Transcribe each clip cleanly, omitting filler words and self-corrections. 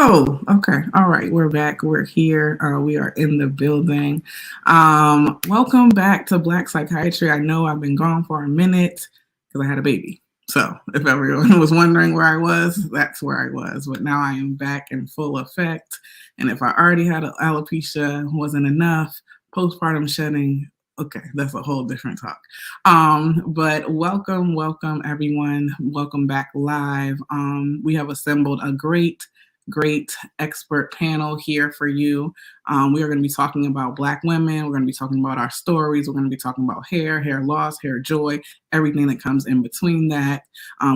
Oh, okay. All right. We're back. We're here. We are in the building. Welcome back to Black Psychiatry. I know I've been gone for a minute because I had a baby. So if everyone was wondering where I was, that's where I was. But now I am back in full effect. And if I already had alopecia, wasn't enough, postpartum shedding, okay, that's a whole different talk. But welcome everyone. Welcome back live. We have assembled a great expert panel here for you. We are going to be talking about Black women. We're going to be talking about our stories. We're going to be talking about hair loss, hair joy, everything that comes in between that.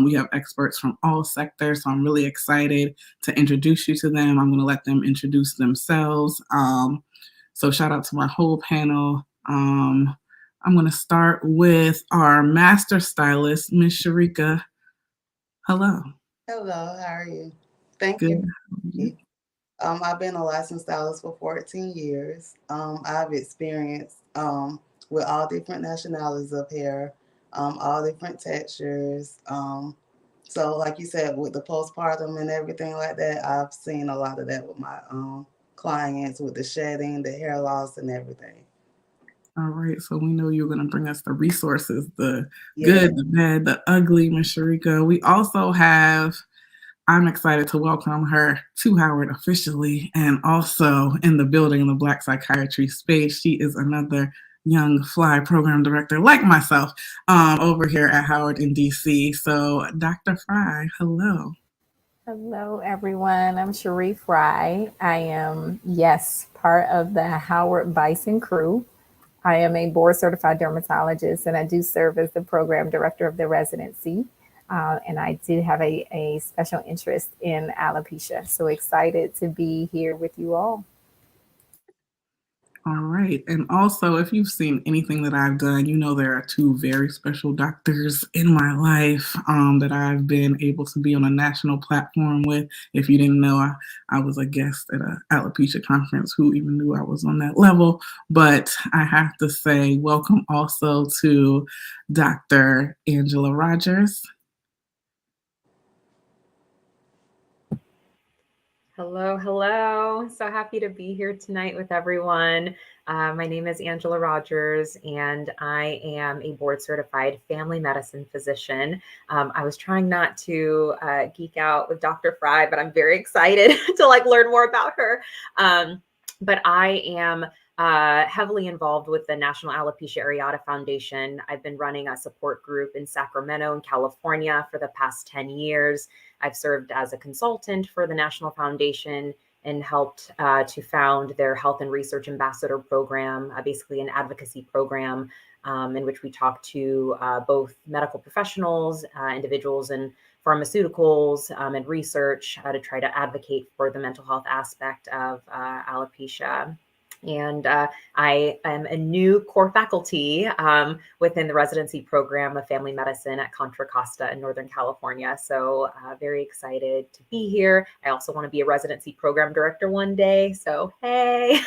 We have experts from all sectors, so I'm really excited to introduce you to them. I'm going to let them introduce themselves. So shout out to my whole panel. I'm going to start with our master stylist, Miss Sharika. Hello. Hello, how are you? Thank Good. you. I've been a licensed stylist for 14 years. I've experienced with all different nationalities of hair, all different textures. So, like you said, with the postpartum and everything like that, I've seen a lot of that with my clients with the shedding, the hair loss, and everything. All right, so we know you're going to bring us the resources, the Yeah. good, the bad, the ugly, Miss Sharika. We also have, I'm excited to welcome her to Howard officially and also in the building in the Black Psychiatry space. She is another young fly program director like myself over here at Howard in DC. So Dr. Fry, hello. Hello, everyone. I'm Cherie Fry. I am, yes, part of the Howard Bison crew. I am a board certified dermatologist and I do serve as the program director of the residency. And I did have a special interest in alopecia. So excited to be here with you all. All right. And also, if you've seen anything that I've done, you know there are two very special doctors in my life that I've been able to be on a national platform with. If you didn't know, I was a guest at an alopecia conference. Who even knew I was on that level? But I have to say, welcome also to Dr. Angela Rogers. Hello. So happy to be here tonight with everyone. My name is Angela Rogers, and I am a board certified family medicine physician. I was trying not to geek out with Dr. Fry, but I'm very excited to learn more about her. But I am heavily involved with the National Alopecia Areata Foundation. I've been running a support group in Sacramento in California for the past 10 years. I've served as a consultant for the National Foundation and helped to found their Health and Research Ambassador Program, basically an advocacy program in which we talk to both medical professionals, individuals in pharmaceuticals and research to try to advocate for the mental health aspect of alopecia. And I am a new core faculty within the residency program of family medicine at Contra Costa in Northern California. So very excited to be here. I also want to be a residency program director one day. So, hey,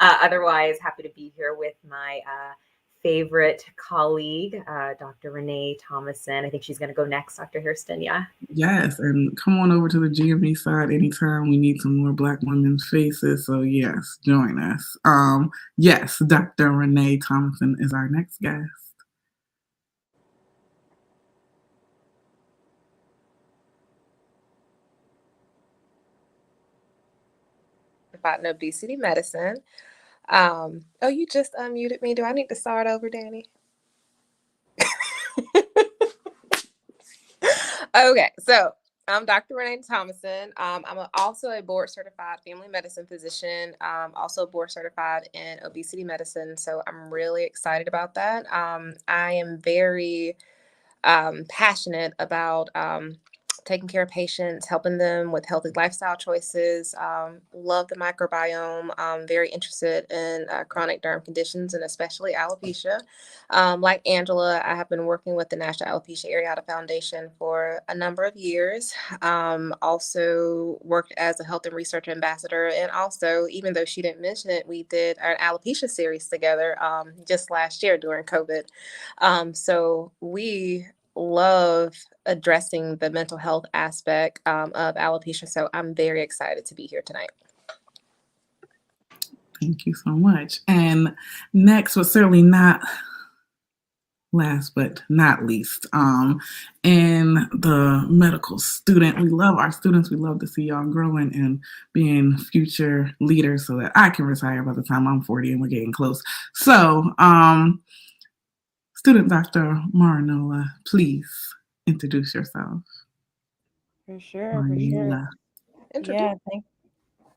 otherwise happy to be here with my favorite colleague, Dr. Renee Thomason. I think she's going to go next, Dr. Hairston. Yeah. Yes, and come on over to the GME side anytime we need some more Black women's faces. So yes, join us. Yes, Dr. Renee Thomason is our next guest. About obesity medicine. You just unmuted me. Do I need to start over, Danny? Okay, so I'm Dr. Renee Thomason. I'm also a board certified family medicine physician, also board certified in obesity medicine. So I'm really excited about that. I am very passionate about taking care of patients, helping them with healthy lifestyle choices. Love the microbiome. Very interested in chronic derm conditions and especially alopecia. Like Angela, I have been working with the National Alopecia Areata Foundation for a number of years. Also worked as a health and research ambassador. And also, even though she didn't mention it, we did our alopecia series together just last year during COVID. So we love addressing the mental health aspect of alopecia. So I'm very excited to be here tonight. Thank you so much. And next, but certainly not last but not least, in the medical student, we love our students. We love to see y'all growing and being future leaders so that I can retire by the time I'm 40 and we're getting close. So, student Dr. Marinola, please introduce yourself. For sure. Marinola. Yeah,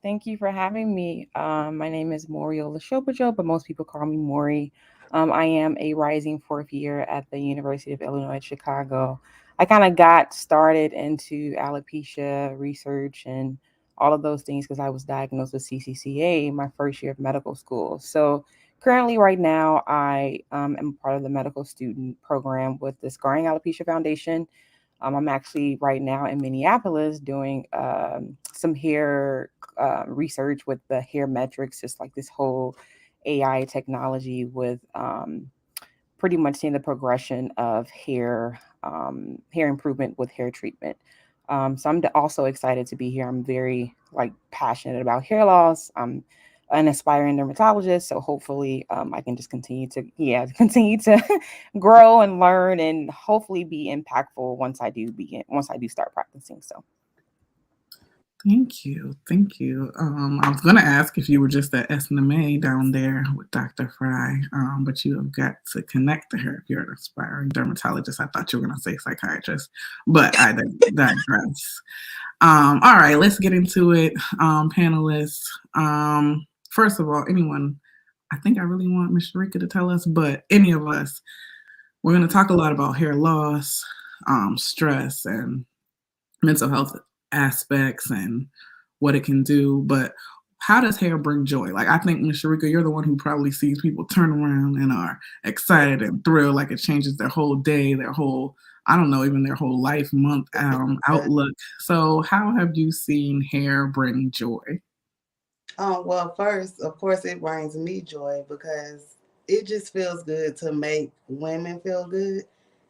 thank you for having me. My name is Moriola Shopajo, but most people call me Maury. I am a rising fourth year at the University of Illinois at Chicago. I kind of got started into alopecia research and all of those things because I was diagnosed with CCCA my first year of medical school. So currently, right now, I am part of the medical student program with the Scarring Alopecia Foundation. I'm actually right now in Minneapolis doing some hair research with the hair metrics, just like this whole AI technology with pretty much seeing the progression of hair improvement with hair treatment. So I'm also excited to be here. I'm very passionate about hair loss. I'm an aspiring dermatologist, so hopefully I can just continue to grow and learn and hopefully be impactful once I do start practicing. So Thank you. I was going to ask if you were just at SNMA down there with Dr. Fry, but you have got to connect to her if you're an aspiring dermatologist. I thought you were going to say psychiatrist, but I digress. All right, let's get into it, panelists. First of all, I think I really want Ms. Sharika to tell us, but any of us, we're going to talk a lot about hair loss, stress, and mental health aspects and what it can do. But how does hair bring joy? I think, Ms. Sharika, you're the one who probably sees people turn around and are excited and thrilled, like it changes their whole day, their whole, I don't know, even their whole life, month, outlook. So how have you seen hair bring joy? Well, first, of course, it brings me joy because it just feels good to make women feel good.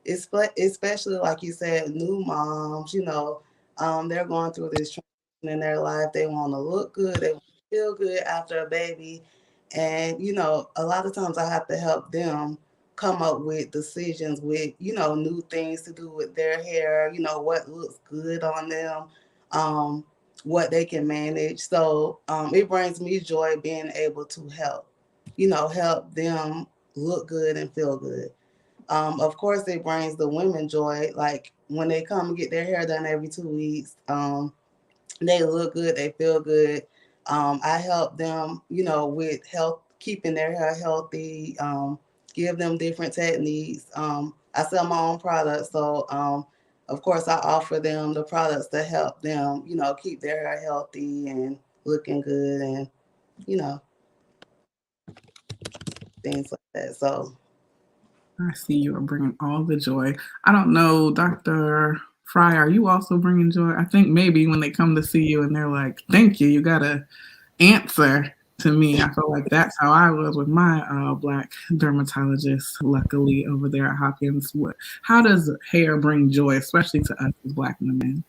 Especially, like you said, new moms, they're going through this transition in their life. They want to look good. They want to feel good after a baby. And, a lot of times I have to help them come up with decisions with, new things to do with their hair, what looks good on them. What they can manage. So it brings me joy being able to help them look good and feel good. Of course, it brings the women joy. Like when they come and get their hair done every 2 weeks, they look good, they feel good. I help them, with health, keeping their hair healthy, give them different techniques. I sell my own products, so of course I offer them the products to help them, keep their hair healthy and looking good, and things like that. So I see you are bringing all the joy. I don't know, Dr. Fry, are you also bringing joy? I think maybe when they come to see you and they're like, thank you, you got to answer to me. I feel like that's how I was with my Black dermatologist, luckily, over there at Hopkins. How does hair bring joy, especially to us as Black women?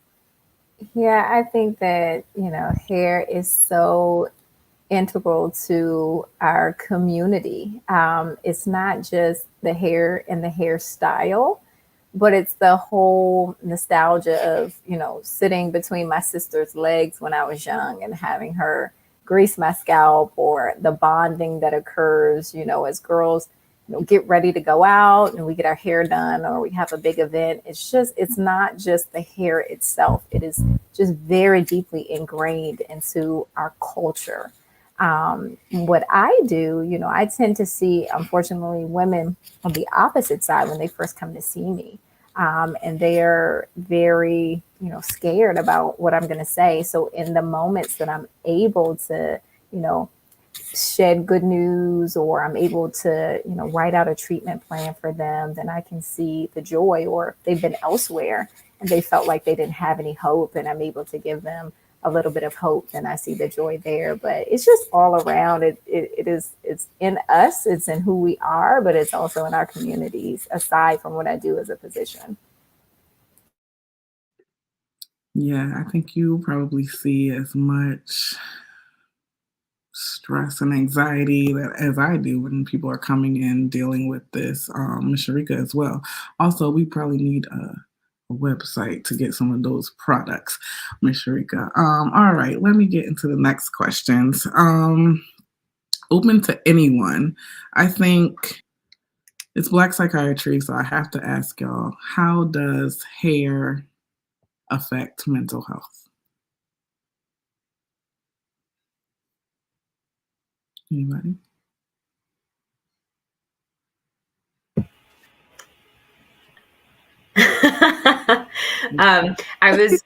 Yeah, I think that, hair is so integral to our community. It's not just the hair and the hairstyle, but it's the whole nostalgia of, sitting between my sister's legs when I was young and having her grease my scalp, or the bonding that occurs, as girls, get ready to go out and we get our hair done or we have a big event. It's not just the hair itself. It is just very deeply ingrained into our culture. What I do, I tend to see, unfortunately, women on the opposite side when they first come to see me. And they're very, scared about what I'm going to say. So in the moments that I'm able to, shed good news, or I'm able to, write out a treatment plan for them, then I can see the joy. Or if they've been elsewhere and they felt like they didn't have any hope, and I'm able to give them a little bit of hope, then I see the joy there. But it's just all around. It's in us, it's in who we are, but it's also in our communities, aside from what I do as a physician. Yeah, I think you probably see as much stress and anxiety that as I do when people are coming in dealing with this, Miss Sharika as well. Also, we probably need a website to get some of those products, Miss Sharika. All right, let me get into the next questions. Open to anyone. I think it's Black Psychiatry, so I have to ask y'all, how does hair affect mental health? Anybody?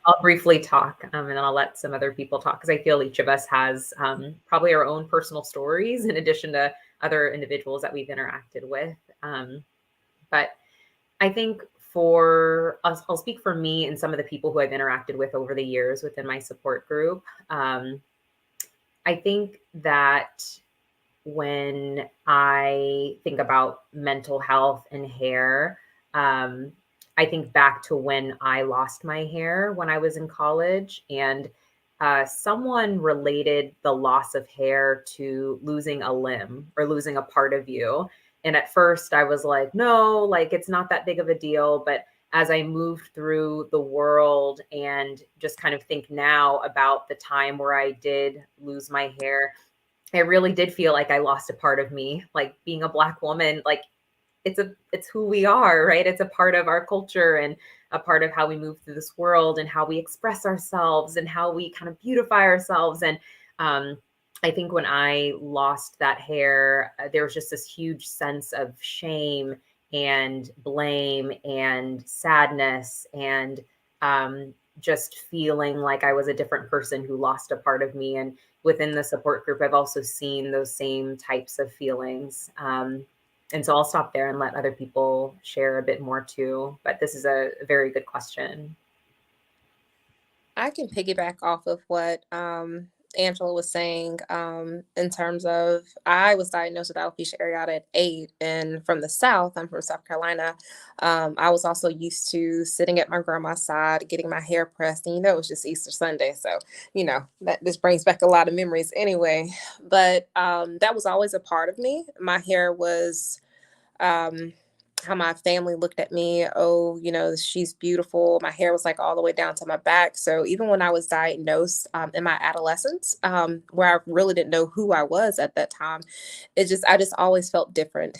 I'll briefly talk, and then I'll let some other people talk because I feel each of us has probably our own personal stories in addition to other individuals that we've interacted with. But I think for us, I'll speak for me and some of the people who I've interacted with over the years within my support group. I think that when I think about mental health and hair, I think back to when I lost my hair when I was in college, and someone related the loss of hair to losing a limb or losing a part of you. And at first I was like, no, like it's not that big of a deal. But as I moved through the world and just kind of think now about the time where I did lose my hair, I really did feel like I lost a part of me, like being a Black woman, like it's who we are, right? It's a part of our culture and a part of how we move through this world and how we express ourselves and how we kind of beautify ourselves. And I think when I lost that hair, there was just this huge sense of shame and blame and sadness and just feeling like I was a different person who lost a part of me. And within the support group, I've also seen those same types of feelings. And so I'll stop there and let other people share a bit more too. But this is a very good question. I can piggyback off of what Angela was saying in terms of I was diagnosed with alopecia areata at 8, and from the South, I'm from South Carolina. I was also used to sitting at my grandma's side, getting my hair pressed, and it was just Easter Sunday, so that this brings back a lot of memories anyway. But that was always a part of me. My hair was. How my family looked at me. Oh, she's beautiful. My hair was like all the way down to my back. So even when I was diagnosed in my adolescence, where I really didn't know who I was at that time, I just always felt different.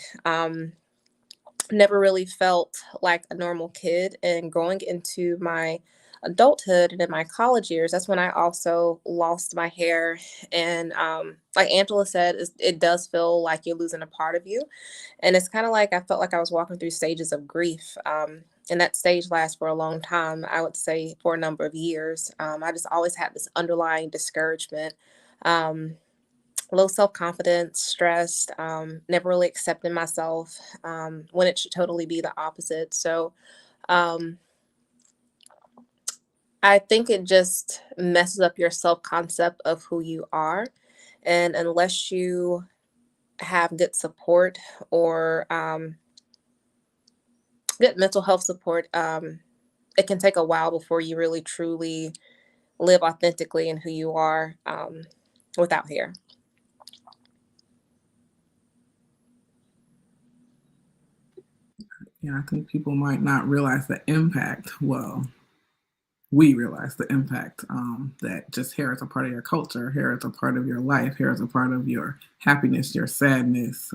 Never really felt like a normal kid. And going into my adulthood and in my college years, that's when I also lost my hair. And like Angela said, it does feel like you're losing a part of you. And it's kind of like I felt like I was walking through stages of grief. And that stage lasts for a long time, I would say for a number of years. I just always had this underlying discouragement, low self-confidence, stressed, never really accepting myself when it should totally be the opposite. So um, I think it just messes up your self-concept of who you are. And unless you have good support or good mental health support, it can take a while before you really truly live authentically in who you are without hair. Yeah, I think people might not realize the impact. Well, we realize the impact that just hair is a part of your culture, hair is a part of your life, hair is a part of your happiness, your sadness.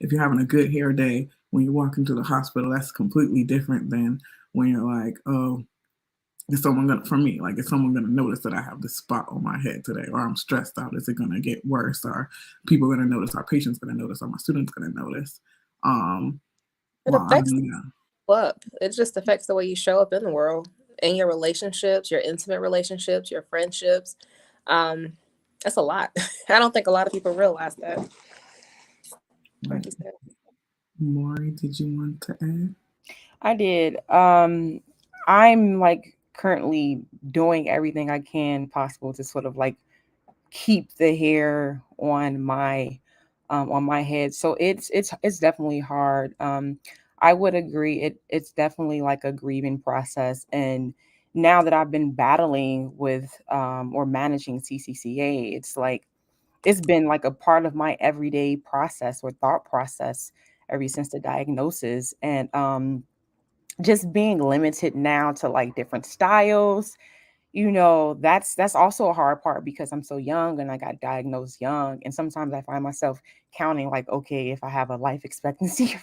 If you're having a good hair day, when you walk into the hospital, that's completely different than when you're like, oh, is someone gonna, for me, like, is someone gonna notice that I have this spot on my head today, or I'm stressed out? Is it gonna get worse? Are people gonna notice? Are patients gonna notice? Are my students gonna notice? It Well, I affects mean, you up. It just affects the way you show up in the world and your relationships, your intimate relationships, your friendships. Um, that's a lot. I don't think a lot of people realize that. Like you said. Maury, did you want to add? I did. I'm like currently doing everything I can possible to sort of like keep the hair on my head. So it's definitely hard. I would agree. It's definitely like a grieving process, and now that I've been battling with or managing CCCA, it's been like a part of my everyday process or thought process ever since the diagnosis. And just being limited now to like different styles, that's also a hard part because I'm so young and I got diagnosed young. And sometimes I find myself counting like, okay, if I have a life expectancy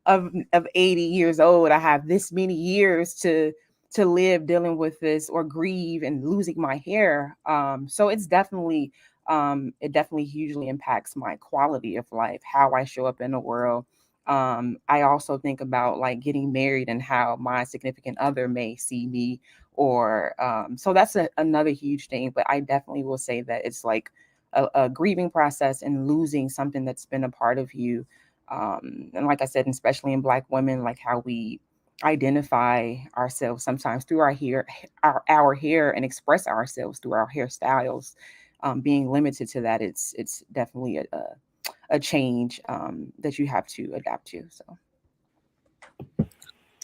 of 80 years old, I have this many years to live dealing with this or grieve and losing my hair. So it definitely hugely impacts my quality of life, how I show up in the world. I also think about like getting married and how my significant other may see me, or so that's another huge thing. But I definitely will say that it's like a grieving process and losing something that's been a part of you. And like I said, especially in Black women, like how we identify ourselves sometimes through our hair and express ourselves through our hairstyles. Being limited to that, it's definitely a change that you have to adapt to. So.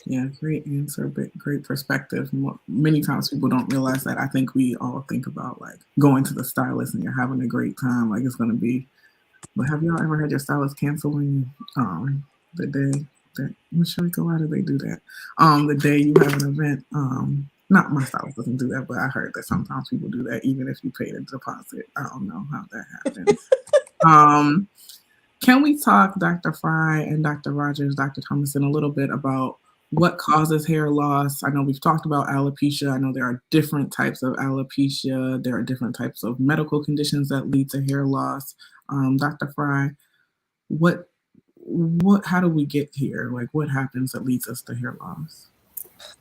Yeah, great answer, great perspective. Many times people don't realize that. I think we all think about like going to the stylist and you're having a great time, like it's going to be. But have y'all ever had your stylist canceling the day that Sharika, why do they do that? The day you have an event. Not my stylist doesn't do that, but I heard that sometimes people do that even if you paid a deposit. I don't know how that happens. Can we talk, Dr. Fry and Dr. Rogers, Dr. Thomason, a little bit about what causes hair loss? I know we've talked about alopecia. I know there are different types of alopecia. There are different types of medical conditions that lead to hair loss. Dr. Fry, how do we get here? Like, what happens that leads us to hair loss?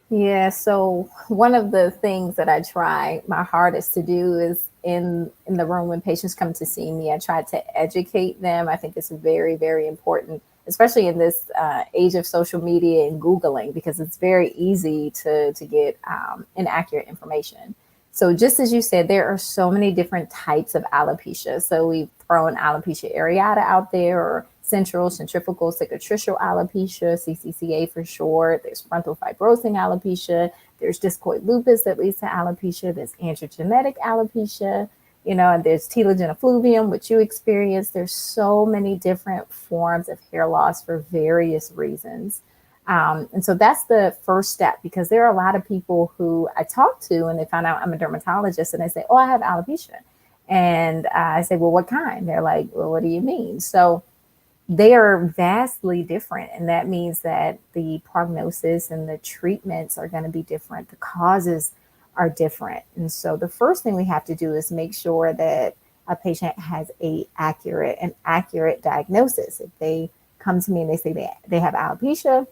Yeah, so one of the things that I try my hardest to do is in the room when patients come to see me, I try to educate them. I think it's very, very important, especially in this age of social media and Googling, because it's very easy to get inaccurate information. So just as you said, there are so many different types of alopecia. So we've thrown alopecia areata out there, or central, centrifugal, cicatricial alopecia, CCCA for short. There's frontal fibrosing alopecia. There's discoid lupus that leads to alopecia. There's androgenetic alopecia, and there's telogen effluvium, which you experience. There's so many different forms of hair loss for various reasons. And so that's the first step, because there are a lot of people who I talk to and they find out I'm a dermatologist and they say, oh, I have alopecia. And I say, well, what kind? They're like, well, what do you mean? So they are vastly different. And that means that the prognosis and the treatments are going to be different. The causes are different. And so the first thing we have to do is make sure that a patient has an accurate diagnosis. If they come to me and they say they have alopecia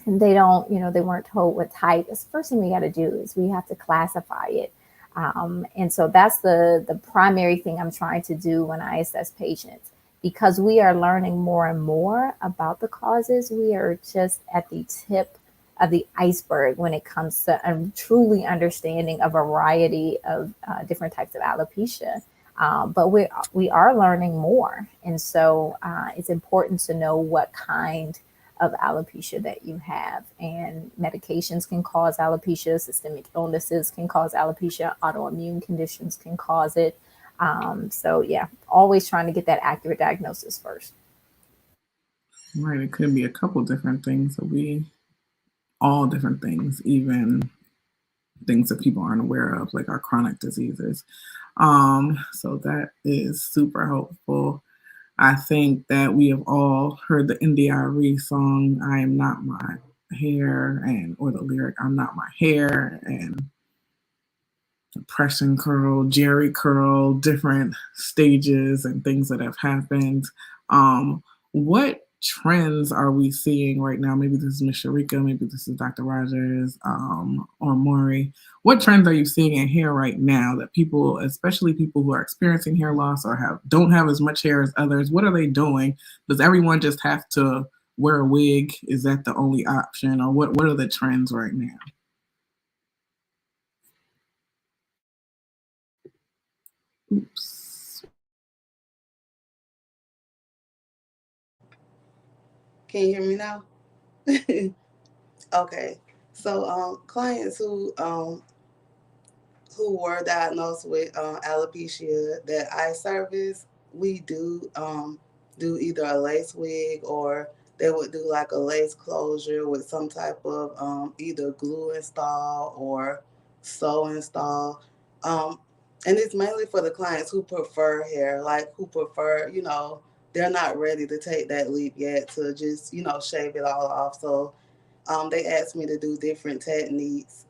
and they don't, they weren't told what type, the first thing we got to do is we have to classify it. And so that's the primary thing I'm trying to do when I assess patients. Because we are learning more and more about the causes, we are just at the tip of the iceberg when it comes to truly understanding a variety of different types of alopecia. But we are learning more. And so it's important to know what kind of alopecia that you have. And medications can cause alopecia, systemic illnesses can cause alopecia, autoimmune conditions can cause it. So yeah, always trying to get that accurate diagnosis first. Right, it could be a couple different things. All different things, even things that people aren't aware of, like our chronic diseases. So that is super helpful. I think that we have all heard the NDRE song, I Am Not My Hair, or the lyric, I'm not my hair, and depression curl, Jerry curl, different stages and things that have happened. What trends are we seeing right now? Maybe this is Ms. Sharika, maybe this is Dr. Rogers, or Maury. What trends are you seeing in hair right now that people, especially people who are experiencing hair loss or don't have as much hair as others, what are they doing? Does everyone just have to wear a wig? Is that the only option? Or what are the trends right now? Oops. Can you hear me now? Okay. So clients who were diagnosed with alopecia that I service, we do either a lace wig, or they would do like a lace closure with some type of either glue install or sew install. Um, and it's mainly for the clients who prefer hair, like who prefer, they're not ready to take that leap yet to just, shave it all off. So they asked me to do different techniques.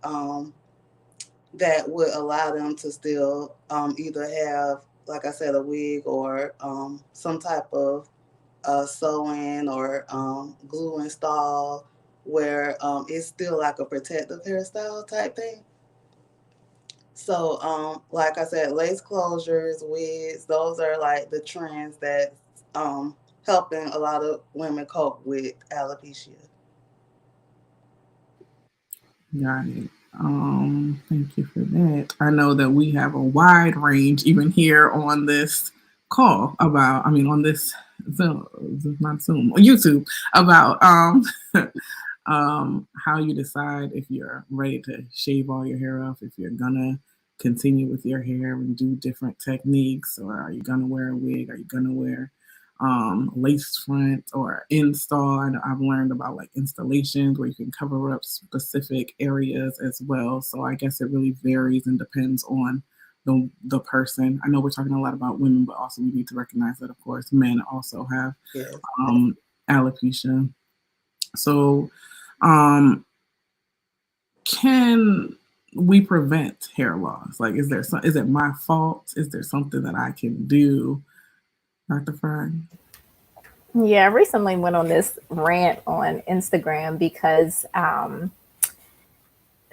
That would allow them to still either have, like I said, a wig, or some type of sewing or glue install, where it's still like a protective hairstyle type thing. So, like I said, lace closures, wigs, those are like the trends that helping a lot of women cope with alopecia. Got it. Thank you for that. I know that we have a wide range, even here on this call, about, I mean, on this Zoom, not Zoom, YouTube, about how you decide if you're ready to shave all your hair off, if you're gonna continue with your hair and do different techniques, or are you gonna wear a wig, are you gonna wear lace front or install. I know I've learned about like installations where you can cover up specific areas as well. So I guess it really varies and depends on the person. I know we're talking a lot about women, but also we need to recognize that, of course, men also have Yes. alopecia. So can we prevent hair loss? Like, is it my fault? Is there something that I can do, Dr. Fry? Yeah, I recently went on this rant on Instagram because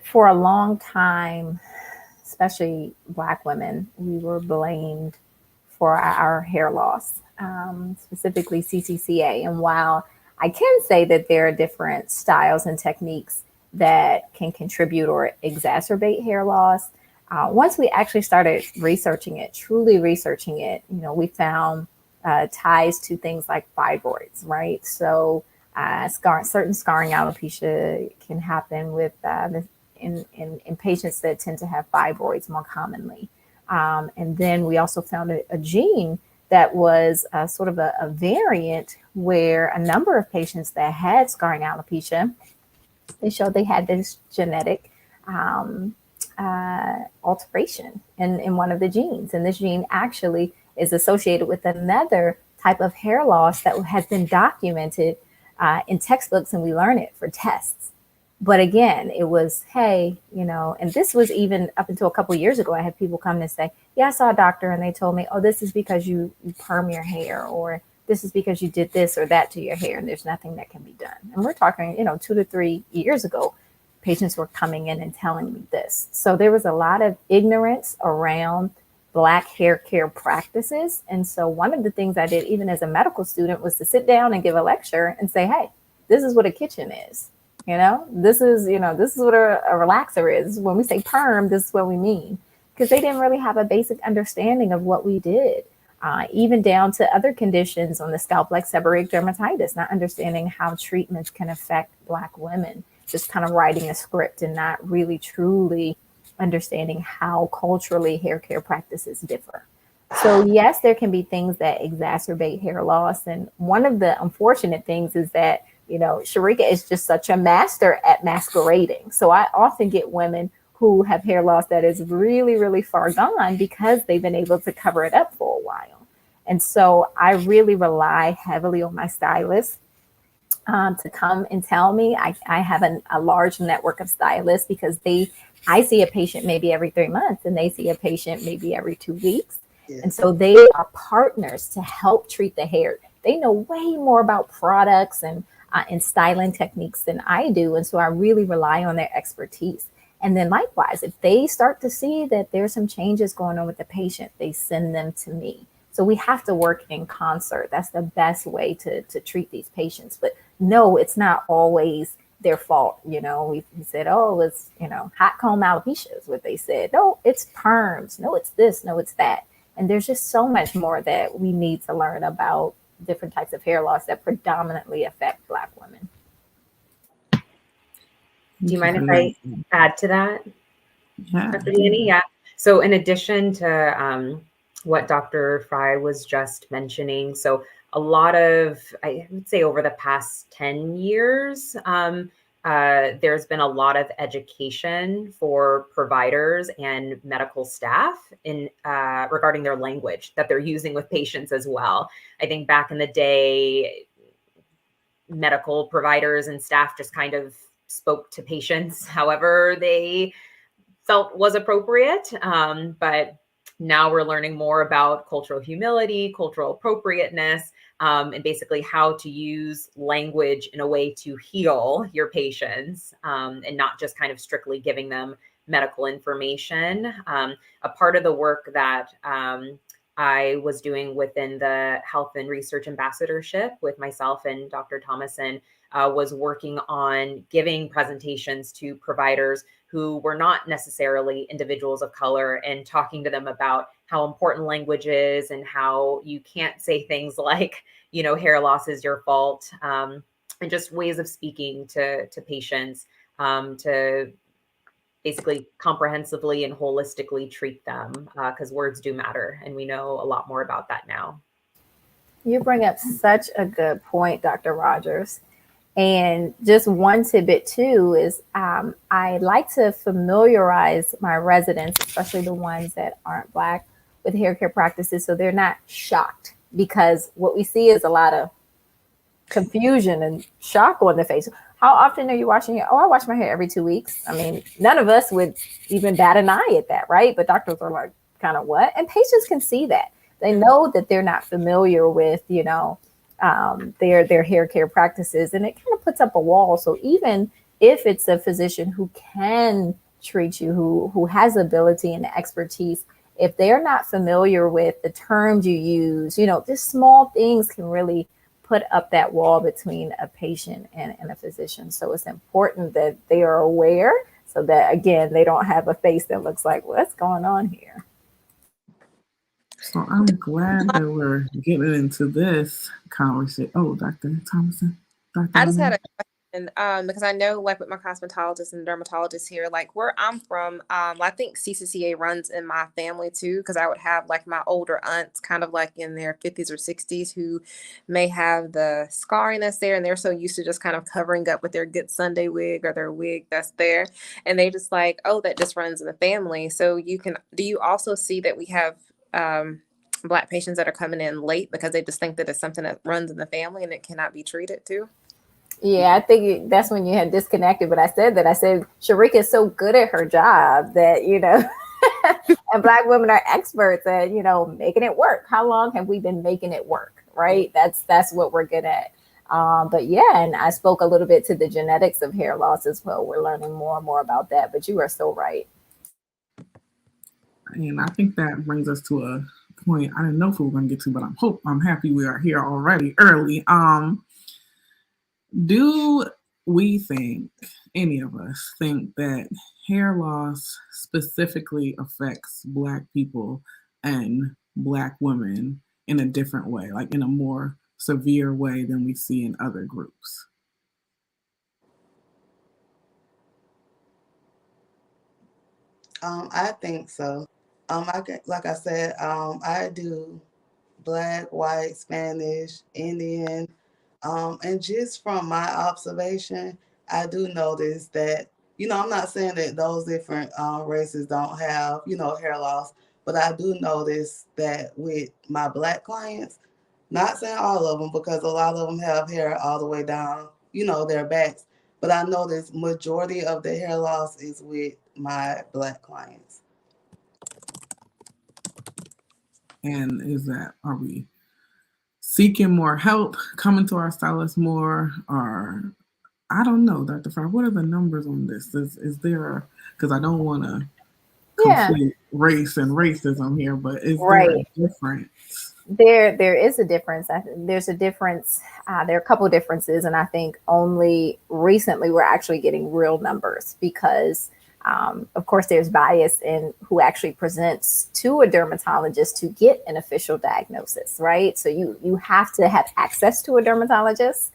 for a long time, especially Black women, we were blamed for our hair loss, specifically CCCA. And while I can say that there are different styles and techniques that can contribute or exacerbate hair loss, once we actually started researching it, truly researching it, we found ties to things like fibroids, right? So certain scarring alopecia can happen with in patients that tend to have fibroids more commonly. And then we also found a gene that was sort of a variant where a number of patients that had scarring alopecia, they showed they had this genetic alteration in one of the genes. And this gene actually is associated with another type of hair loss that has been documented in textbooks, and we learn it for tests. But again, it was, hey, and this was even up until a couple of years ago, I had people come and say, yeah, I saw a doctor and they told me, oh, this is because you perm your hair, or this is because you did this or that to your hair, and there's nothing that can be done. And we're talking, 2 to 3 years ago, patients were coming in and telling me this. So there was a lot of ignorance around Black hair care practices. And so one of the things I did, even as a medical student, was to sit down and give a lecture and say, hey, this is what a kitchen is. This is what a relaxer is. When we say perm, this is what we mean. Because they didn't really have a basic understanding of what we did, even down to other conditions on the scalp, like seborrheic dermatitis, not understanding how treatments can affect Black women, just kind of writing a script and not really truly understanding how culturally hair care practices differ. So yes, there can be things that exacerbate hair loss. And one of the unfortunate things is that Sharika is just such a master at masquerading. So I often get women who have hair loss that is really, really far gone because they've been able to cover it up for a while. And so I really rely heavily on my stylist to come and tell me. I have a large network of stylists because I see a patient maybe every 3 months, and they see a patient maybe every 2 weeks. Yeah. And so they are partners to help treat the hair. They know way more about products and styling techniques than I do. And so I really rely on their expertise. And then likewise, if they start to see that there's some changes going on with the patient, they send them to me. So we have to work in concert. That's the best way to treat these patients. But no, it's not always their fault. We said, oh, it's, hot comb alopecia is what they said. No, it's perms. No, it's this. No, it's that. And there's just so much more that we need to learn about different types of hair loss that predominantly affect Black women. Do you mind if I add to that, Yeah. Dr. Danny? Yeah. So in addition to what Dr. Fry was just mentioning, so a lot of, I would say over the past 10 years, there's been a lot of education for providers and medical staff in regarding their language that they're using with patients as well. I think back in the day, medical providers and staff just kind of spoke to patients however they felt was appropriate. But now we're learning more about cultural humility, cultural appropriateness, and basically how to use language in a way to heal your patients, and not just kind of strictly giving them medical information. A part of the work that I was doing within the Health and Research Ambassadorship with myself and Dr. Thomason was working on giving presentations to providers who were not necessarily individuals of color and talking to them about how important language is and how you can't say things like, you know, hair loss is your fault, and just ways of speaking to patients to basically comprehensively and holistically treat them, because words do matter. And we know a lot more about that now. You bring up such a good point, Dr. Rogers. And just one tidbit too is I like to familiarize my residents, especially the ones that aren't Black, with hair care practices so they're not shocked, because what we see is a lot of confusion and shock on the face. How often are you washing your? Oh, I wash my hair every 2 weeks. I mean, none of us would even bat an eye at that, right? But doctors are like, kind of what? And patients can see that. They know that they're not familiar with, you know, their hair care practices, and it kind of puts up a wall. So even if it's a physician who can treat you, who has ability and expertise, if they're not familiar with the terms you use, you know, just small things can really put up that wall between a patient and a physician. So it's important that they are aware so that, again, they don't have a face that looks like, what's going on here? So I'm glad that we're getting into this conversation. Oh, Dr. Thomason. I just had a question because I know, like, with my cosmetologist and dermatologist here, like where I'm from, I think CCCA runs in my family too, because I would have like my older aunts, kind of like in their 50s or 60s, who may have the scarring that's there, and they're so used to just kind of covering up with their good Sunday wig or their wig that's there, and they just like, oh, that just runs in the family. So do you also see that we have Black patients that are coming in late because they just think that it's something that runs in the family and it cannot be treated too? Yeah, I think that's when you had disconnected. But I said Sharika is so good at her job that, you know, and Black women are experts at, you know, making it work. How long have we been making it work? Right. That's what we're good at. But yeah, and I spoke a little bit to the genetics of hair loss as well. We're learning more and more about that. But you are so right. And I think that brings us to a point I didn't know if we were going to get to, but I'm happy we are here already early. Do we think, any of us think, that hair loss specifically affects Black people and Black women in a different way, like in a more severe way than we see in other groups? I think so. Like I said, I do Black, white, Spanish, Indian, and just from my observation, I do notice that, you know, I'm not saying that those different races don't have, you know, hair loss, but I do notice that with my Black clients, not saying all of them, because a lot of them have hair all the way down, you know, their backs, but I notice majority of the hair loss is with my Black clients. And are we seeking more help, coming to our stylist more, or I don't know, Dr. Fry, what are the numbers on this? Is there, because I don't want to conflate race and racism here, but is there a difference? There is a difference. There's a difference. There are a couple of differences, and I think only recently we're actually getting real numbers because, of course, there's bias in who actually presents to a dermatologist to get an official diagnosis, right? So you have to have access to a dermatologist,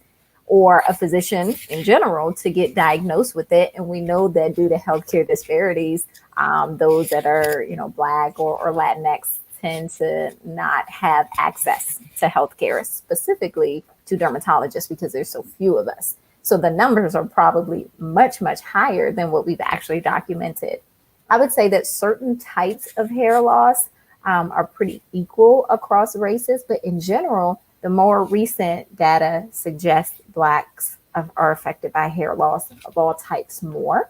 or a physician in general to get diagnosed with it. And we know that due to healthcare disparities, those that are, Black or Latinx tend to not have access to healthcare, specifically to dermatologists, because there's so few of us. So the numbers are probably much, much higher than what we've actually documented. I would say that certain types of hair loss are pretty equal across races, but in general, the more recent data suggests Blacks are affected by hair loss of all types more.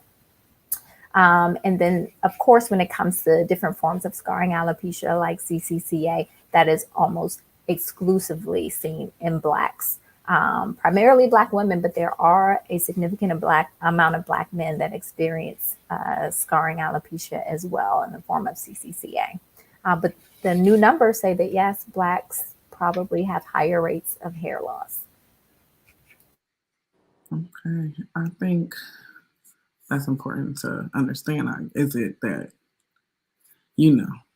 And then, of course, when it comes to different forms of scarring alopecia like CCCA, that is almost exclusively seen in Blacks, primarily Black women, but there are a significant amount of Black men that experience scarring alopecia as well in the form of CCCA. But the new numbers say that, yes, Blacks probably have higher rates of hair loss. Okay, I think that's important to understand. Is it that,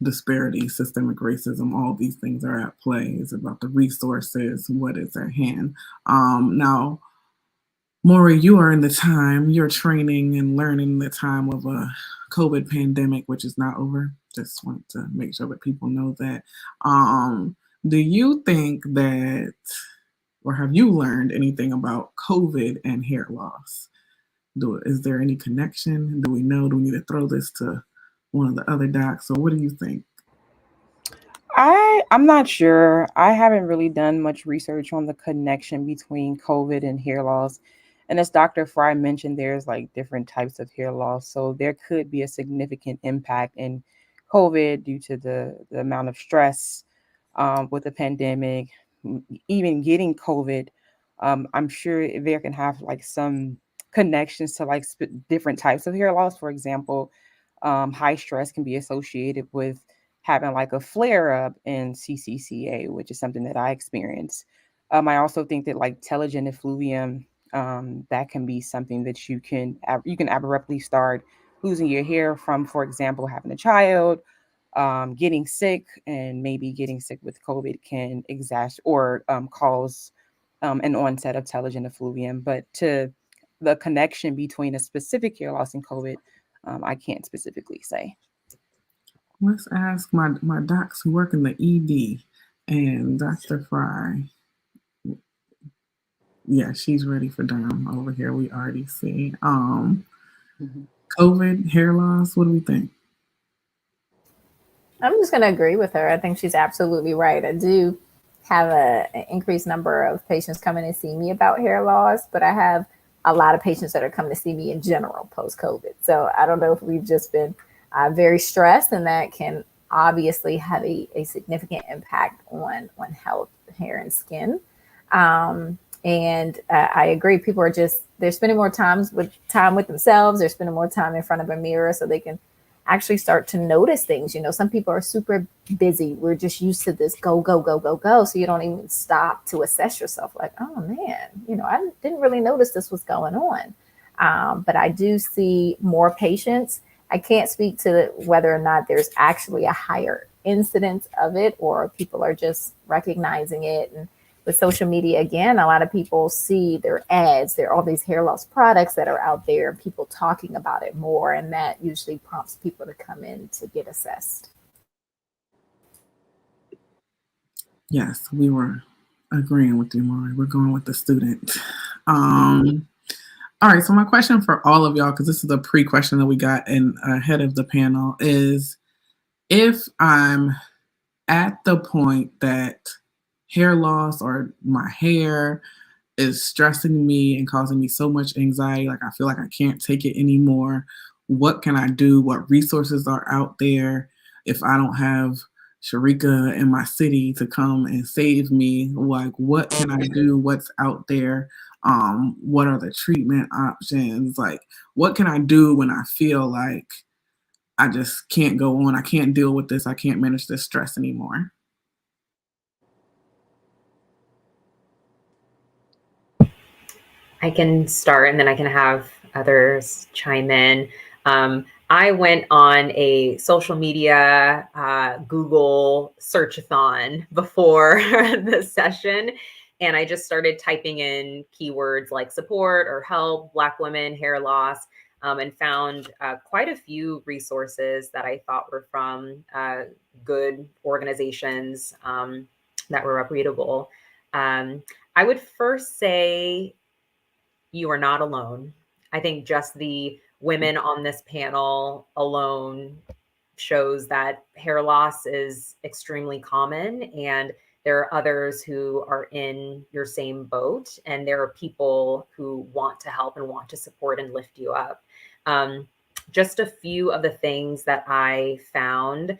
disparity, systemic racism, all these things are at play? It's about the resources, what is at hand. Now, Maury, you are in you're training and learning the time of a COVID pandemic, which is not over. Just want to make sure that people know that. Do you think that, or have you learned anything about COVID and hair loss? Is there any connection? Do we know? Do we need to throw this to one of the other docs? Or what do you think? I'm not sure. I haven't really done much research on the connection between COVID and hair loss. And as Dr. Fry mentioned, there's like different types of hair loss. So there could be a significant impact in COVID due to the amount of stress with the pandemic, even getting COVID. I'm sure there can have like some connections to like different types of hair loss. For example, high stress can be associated with having like a flare up in CCCA, which is something that I experienced. I also think that like telogen effluvium, that can be something that you can abruptly start losing your hair from, for example, having a child, getting sick, and maybe getting sick with COVID can cause an onset of telogen effluvium. But to the connection between a specific hair loss and COVID, I can't specifically say. Let's ask my docs who work in the ED and Dr. Fry. Yeah, she's ready for Durham over here. We already see. COVID, hair loss, what do we think? I'm just going to agree with her. I think she's absolutely right. I do have an increased number of patients coming to see me about hair loss, but I have a lot of patients that are coming to see me in general post-COVID. So I don't know if we've just been very stressed, and that can obviously have a significant impact on health, hair, and skin. And I agree. People are they're spending more time with themselves. They're spending more time in front of a mirror so they can actually start to notice things. Some people are super busy. We're just used to this go, go, go, go, go. So you don't even stop to assess yourself like, oh man, I didn't really notice this was going on. But I do see more patients. I can't speak to whether or not there's actually a higher incidence of it or people are just recognizing it. And with social media, again, a lot of people see their ads. There are all these hair loss products that are out there and people talking about it more. And that usually prompts people to come in to get assessed. Yes, we were agreeing with you, Maury. We're going with the student. All right, so my question for all of y'all, because this is a pre-question that we got in ahead of the panel, is if I'm at the point that hair loss or my hair is stressing me and causing me so much anxiety, like I feel like I can't take it anymore, what can I do? What resources are out there? If I don't have Sharika in my city to come and save me, like what can I do? What's out there? What are the treatment options? Like what can I do when I feel like I just can't go on? I can't deal with this. I can't manage this stress anymore. I can start and then I can have others chime in. I went on a social media Google search-a-thon before the session, And I just started typing in keywords like support or help, Black women, hair loss, and found quite a few resources that I thought were from good organizations that were reputable. I would first say you are not alone. I think just the women on this panel alone shows that hair loss is extremely common, and there are others who are in your same boat, and there are people who want to help and want to support and lift you up. Just a few of the things that I found.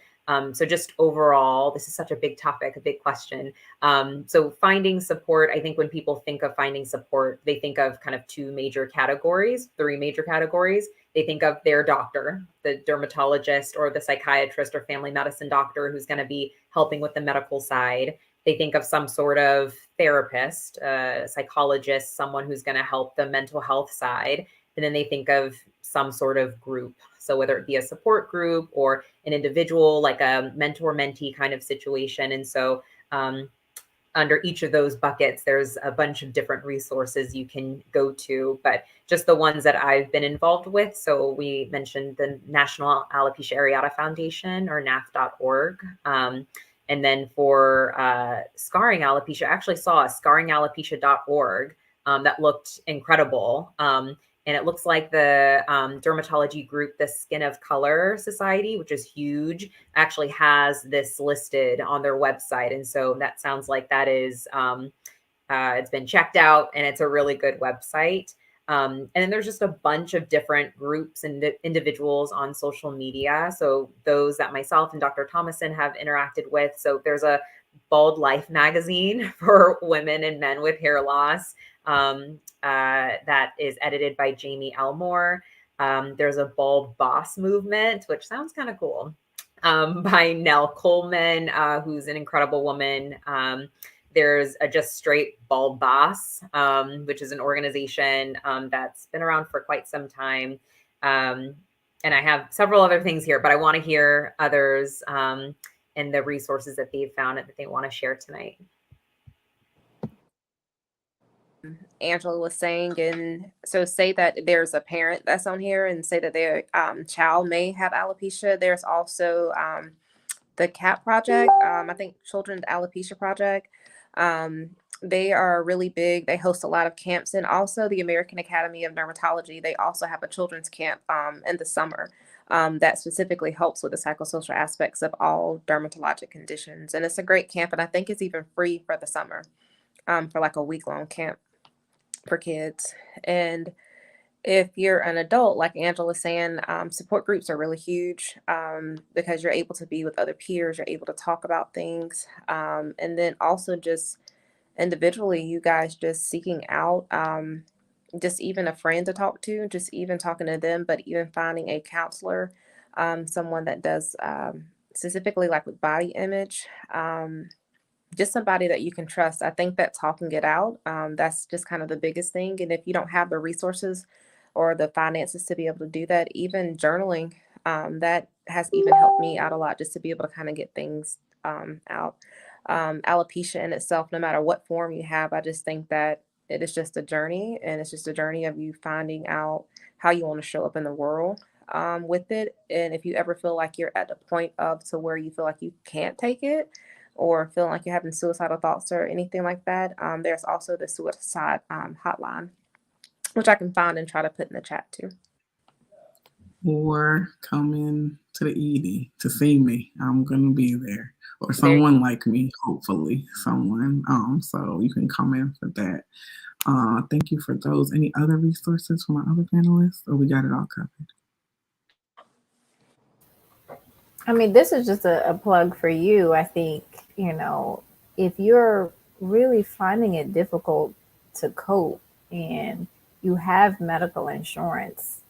So just overall, this is such a big topic, a big question. So finding support, I think when people think of finding support, they think of kind of three major categories. They think of their doctor, the dermatologist or the psychiatrist or family medicine doctor who's going to be helping with the medical side. They think of some sort of therapist, psychologist, someone who's going to help the mental health side. And then they think of some sort of group. So whether it be a support group or an individual, like a mentor-mentee kind of situation. And so under each of those buckets, there's a bunch of different resources you can go to, but just the ones that I've been involved with. So we mentioned the National Alopecia Areata Foundation, or NAF.org. And then for scarring alopecia, I actually saw a scarringalopecia.org that looked incredible. And it looks like the dermatology group, the Skin of Color Society, which is huge, actually has this listed on their website. And so that sounds like that is, it's been checked out, and it's a really good website. And then there's just a bunch of different groups and individuals on social media. So those that myself and Dr. Thomason have interacted with. So there's a Bald Life magazine for women and men with hair loss. That is edited by Jamie Elmore. There's a Bald Boss movement, which sounds kind of cool, by Nell Coleman, who's an incredible woman. There's a Just Straight Bald Boss, which is an organization that's been around for quite some time. And I have several other things here, but I want to hear others and the resources that they've found and that they want to share tonight. Angela was saying, and so say that there's a parent that's on here and say that their child may have alopecia. There's also the CAP project, I think Children's Alopecia Project. They are really big. They host a lot of camps, and also the American Academy of Dermatology. They also have a children's camp in the summer that specifically helps with the psychosocial aspects of all dermatologic conditions. And it's a great camp, and I think it's even free for the summer for like a week-long camp for kids. And if you're an adult, like Angela was saying, support groups are really huge because you're able to be with other peers, you're able to talk about things. And then also just individually, you guys just seeking out just even a friend to talk to, just even talking to them, but even finding a counselor, someone that does specifically like with body image, just somebody that you can trust. I think that talking it out, that's just kind of the biggest thing. And if you don't have the resources or the finances to be able to do that, even journaling, that has even helped me out a lot, just to be able to kind of get things out. Alopecia in itself, no matter what form you have, I just think that it is just a journey, and it's just a journey of you finding out how you want to show up in the world with it. And if you ever feel like you're at the point of to where you feel like you can't take it, or feeling like you're having suicidal thoughts or anything like that, there's also the suicide hotline, which I can find and try to put in the chat too. Or come in to the ED to see me. I'm gonna be there, or someone like me, hopefully someone. So you can come in for that. Thank you for those. Any other resources for my other panelists, or we got it all covered? I mean, this is just a plug for you. I think, if you're really finding it difficult to cope and you have medical insurance,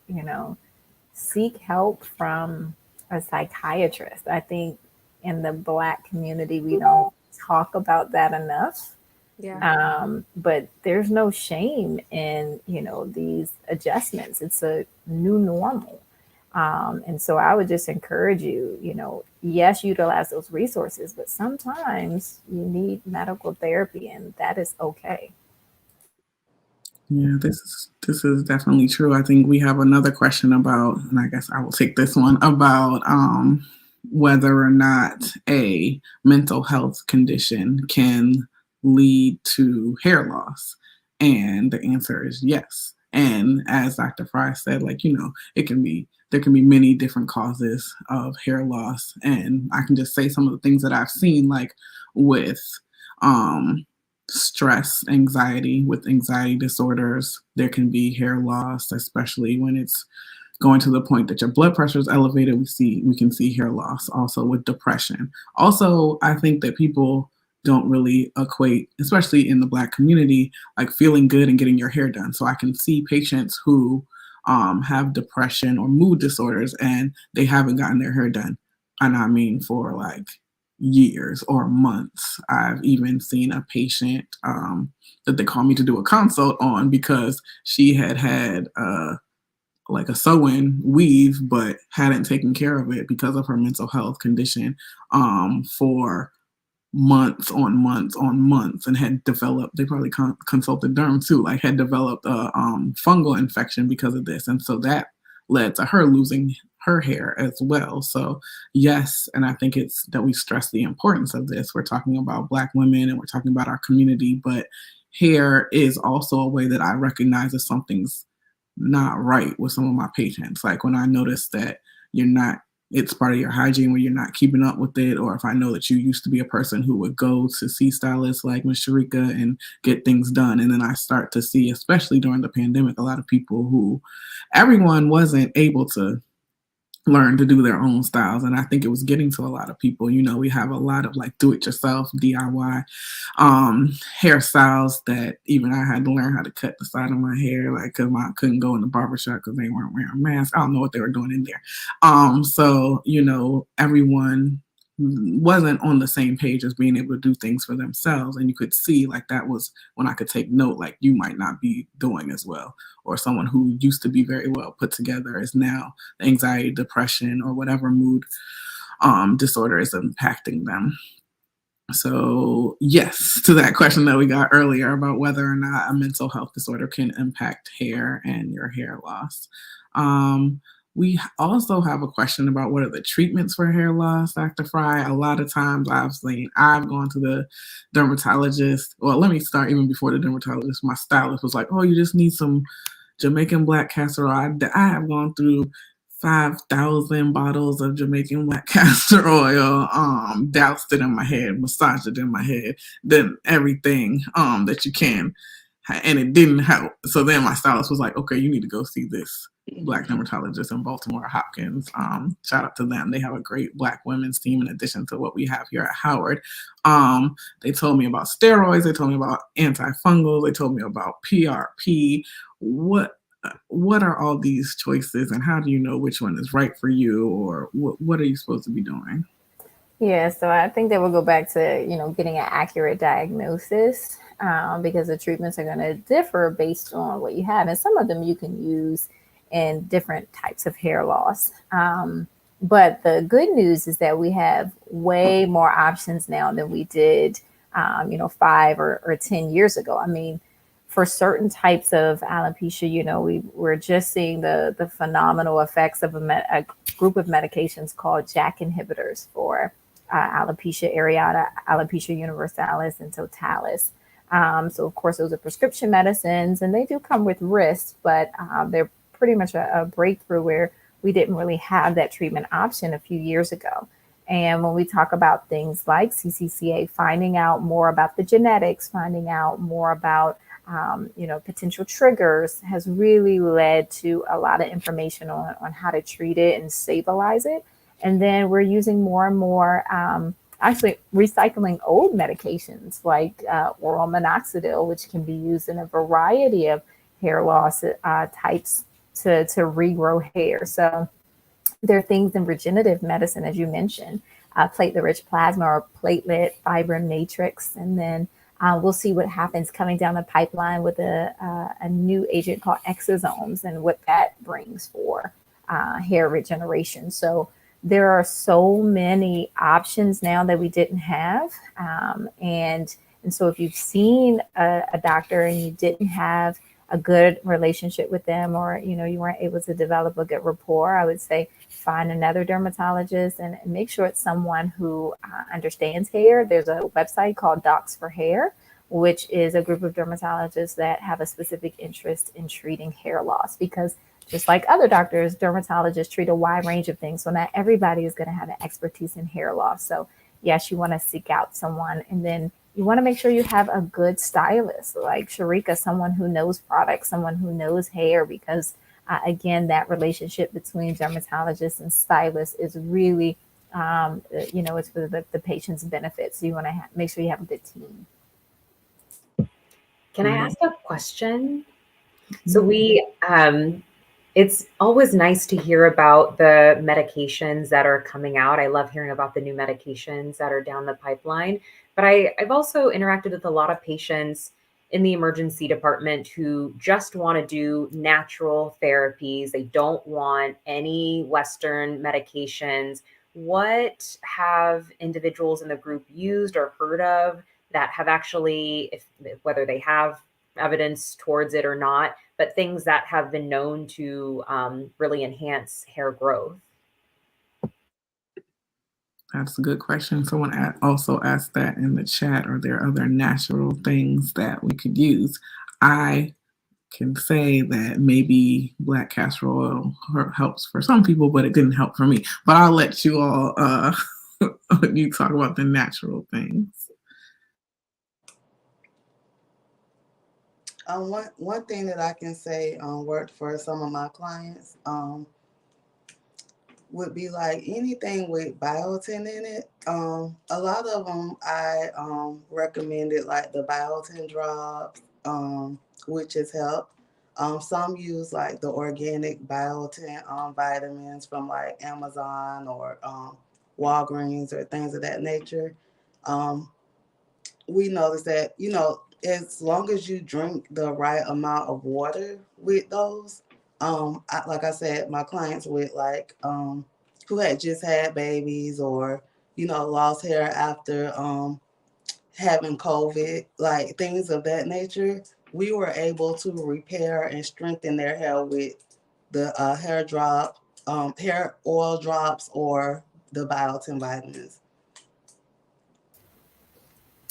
seek help from a psychiatrist. I think in the Black community, we don't talk about that enough. Yeah. But there's no shame in, these adjustments. It's a new normal. And so I would just encourage you, yes, utilize those resources, but sometimes you need medical therapy, and that is okay. Yeah, this is definitely true. I think we have another question about, and I guess I will take this one about whether or not a mental health condition can lead to hair loss. And the answer is yes. And as Dr. Fry said, like, there can be many different causes of hair loss. And I can just say some of the things that I've seen, like with stress, anxiety. With anxiety disorders, there can be hair loss, especially when it's going to the point that your blood pressure is elevated. We can see hair loss. Also with depression. Also, I think that people don't really equate, especially in the Black community, like feeling good and getting your hair done. So I can see patients who have depression or mood disorders and they haven't gotten their hair done. And I mean for like years or months. I've even seen a patient that they called me to do a consult on because she had like a sew-in weave, but hadn't taken care of it because of her mental health condition for months on months on months, and had developed, they probably consulted derm too, like had developed a fungal infection because of this. And so that led to her losing her hair as well. So yes, and I think it's that we stress the importance of this. We're talking about Black women and we're talking about our community, but hair is also a way that I recognize that something's not right with some of my patients. Like when I notice that it's part of your hygiene where you're not keeping up with it, or if I know that you used to be a person who would go to see stylists like Ms. Sharika and get things done, and then I start to see, especially during the pandemic, a lot of people who everyone wasn't able to learn to do their own styles. And I think it was getting to a lot of people. We have a lot of like do-it-yourself DIY hairstyles that even I had to learn how to cut the side of my hair, like because I couldn't go in the barbershop because they weren't wearing masks. I don't know what they were doing in there. So everyone wasn't on the same page as being able to do things for themselves. And you could see like that was when I could take note, like you might not be doing as well, or someone who used to be very well put together is now anxiety, depression, or whatever mood disorder is impacting them. So yes, to that question that we got earlier about whether or not a mental health disorder can impact hair and your hair loss. We also have a question about what are the treatments for hair loss, Dr. Fry. A lot of times I've gone to the dermatologist. Well, let me start even before the dermatologist. My stylist was like, oh, you just need some Jamaican black castor oil. I have gone through 5,000 bottles of Jamaican black castor oil, doused it in my head, massaged it in my head, then everything that you can, and it didn't help. So then my stylist was like, okay, you need to go see this Black dermatologist in Baltimore, Hopkins. Shout out to them. They have a great Black women's team in addition to what we have here at Howard. They told me about steroids. They told me about antifungals. They told me about PRP. What are all these choices, and how do you know which one is right for you, or what are you supposed to be doing? Yeah, so I think that we'll go back to, getting an accurate diagnosis because the treatments are going to differ based on what you have. And some of them you can use in different types of hair loss. But the good news is that we have way more options now than we did, 5 or 10 years ago. I mean, for certain types of alopecia, we're just seeing the phenomenal effects of a group of medications called JAK inhibitors for alopecia areata, alopecia universalis, and totalis. So of course, those are prescription medicines, and they do come with risks, but they're pretty much a breakthrough where we didn't really have that treatment option a few years ago. And when we talk about things like CCCA, finding out more about the genetics, finding out more about potential triggers has really led to a lot of information on how to treat it and stabilize it. And then we're using more and more, actually recycling old medications like oral minoxidil, which can be used in a variety of hair loss types to regrow hair. So there are things in regenerative medicine, as you mentioned, platelet-rich plasma or platelet fibrin matrix. And then we'll see what happens coming down the pipeline with a new agent called exosomes and what that brings for hair regeneration. So there are so many options now that we didn't have. And so if you've seen a doctor and you didn't have a good relationship with them, or you weren't able to develop a good rapport, I would say find another dermatologist and make sure it's someone who understands hair. There's a website called Docs for Hair, which is a group of dermatologists that have a specific interest in treating hair loss, because just like other doctors, dermatologists treat a wide range of things. So not everybody is going to have an expertise in hair loss. So yes, you want to seek out someone, and then you want to make sure you have a good stylist like Sharika, someone who knows products, someone who knows hair, because again, that relationship between dermatologists and stylists is really, it's for the patient's benefit. So you want to make sure you have a good team. Can I ask a question? So it's always nice to hear about the medications that are coming out. I love hearing about the new medications that are down the pipeline. But I've also interacted with a lot of patients in the emergency department who just want to do natural therapies. They don't want any Western medications. What have individuals in the group used or heard of that have actually, whether they have evidence towards it or not, but things that have been known to really enhance hair growth? That's a good question. Someone also asked that in the chat. Are there other natural things that we could use? I can say that maybe black castor oil helps for some people, but it didn't help for me. But I'll let you all you talk about the natural things. One thing that I can say worked for some of my clients would be like anything with biotin in it. A lot of them I recommended, like the biotin drops, which has helped. Some use like the organic biotin vitamins from like Amazon or Walgreens or things of that nature. We noticed that, as long as you drink the right amount of water with those, like I said, my clients with like who had just had babies or lost hair after having COVID, like things of that nature, we were able to repair and strengthen their hair with the hair oil drops or the biotin vitamins.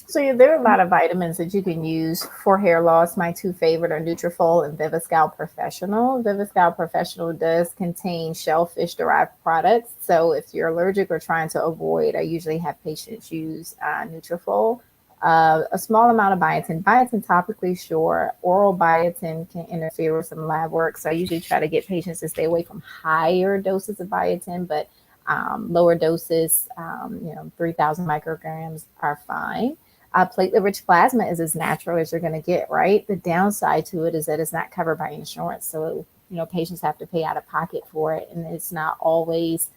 So yeah, there are a lot of vitamins that you can use for hair loss. My two favorite are Nutrafol and Viviscal Professional. Viviscal Professional does contain shellfish-derived products. So if you're allergic or trying to avoid, I usually have patients use Nutrafol. A small amount of biotin. Biotin topically, sure. Oral biotin can interfere with some lab work. So I usually try to get patients to stay away from higher doses of biotin, but lower doses, 3,000 micrograms are fine. Platelet-rich plasma is as natural as you're going to get, right? The downside to it is that it's not covered by insurance. So, patients have to pay out of pocket for it. And it's not always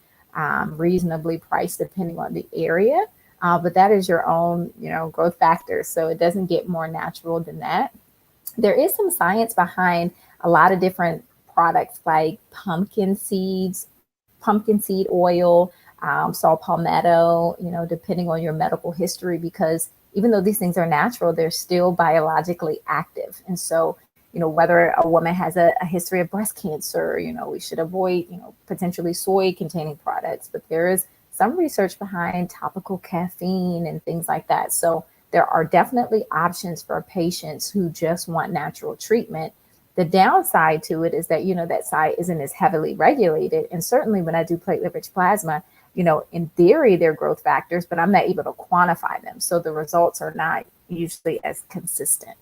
reasonably priced depending on the area. But that is your own, growth factor. So it doesn't get more natural than that. There is some science behind a lot of different products like pumpkin seed oil, saw palmetto, depending on your medical history, because even though these things are natural, they're still biologically active. And so, whether a woman has a history of breast cancer, we should avoid, potentially soy containing products. But there is some research behind topical caffeine and things like that. So there are definitely options for patients who just want natural treatment. The downside to it is that, that side isn't as heavily regulated. And certainly when I do platelet-rich plasma, in theory, they're growth factors, but I'm not able to quantify them. So the results are not usually as consistent.